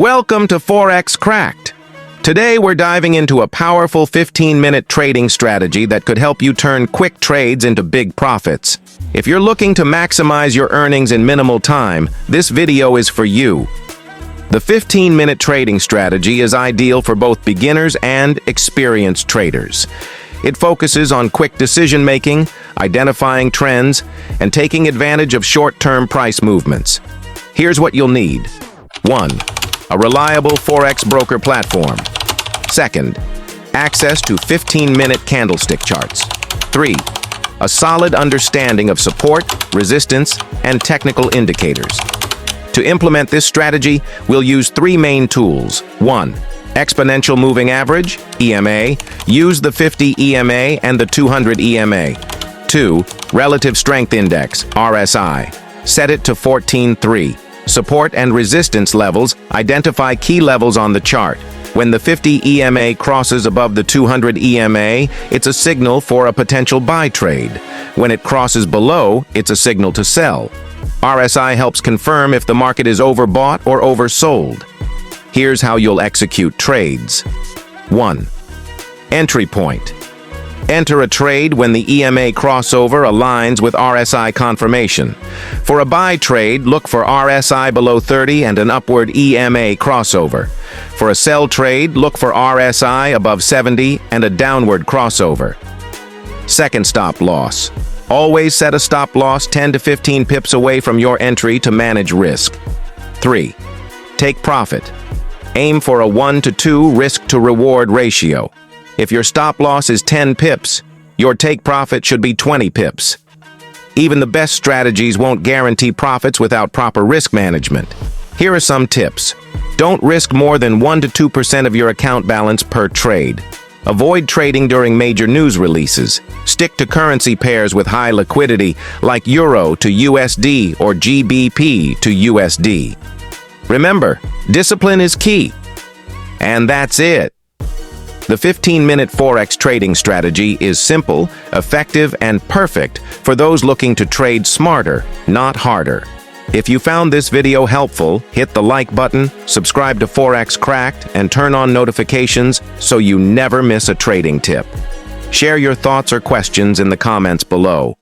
Welcome to Forex Cracked. Today we're diving into a powerful 15-minute trading strategy that could help you turn quick trades into big profits. If you're looking to maximize your earnings in minimal time, this video is for you. The 15-minute trading strategy is ideal for both beginners and experienced traders. It focuses on quick decision-making, identifying trends, and taking advantage of short-term price movements. Here's what you'll need. 1. A reliable Forex broker platform. 2. Access to 15-minute candlestick charts. 3. A solid understanding of support, resistance, and technical indicators. To implement this strategy, we'll use 3 main tools. 1. Exponential moving average, EMA. Use the 50 EMA and the 200 EMA. 2. Relative strength index, RSI. Set it to 14.3. Support and resistance levels, identify key levels on the chart. When the 50 EMA crosses above the 200 EMA, it's a signal for a potential buy trade. When it crosses below, it's a signal to sell. RSI helps confirm if the market is overbought or oversold. Here's how you'll execute trades. 1. Entry point. Enter a trade when the EMA crossover aligns with RSI confirmation. For a buy trade, look for RSI below 30 and an upward EMA crossover. For a sell trade, look for RSI above 70 and a downward crossover. Second stop loss. Always set a stop loss 10 to 15 pips away from your entry to manage risk. 3. Take profit. Aim for a 1 to 2 risk to reward ratio. If your stop loss is 10 pips, your take profit should be 20 pips. Even the best strategies won't guarantee profits without proper risk management. Here are some tips. Don't risk more than 1 to 2% of your account balance per trade. Avoid trading during major news releases. Stick to currency pairs with high liquidity, like Euro to USD or GBP to USD. Remember, discipline is key. And that's it. The 15-minute Forex trading strategy is simple, effective, and perfect for those looking to trade smarter, not harder. If you found this video helpful, hit the like button, subscribe to Forex Cracked, and turn on notifications so you never miss a trading tip. Share your thoughts or questions in the comments below.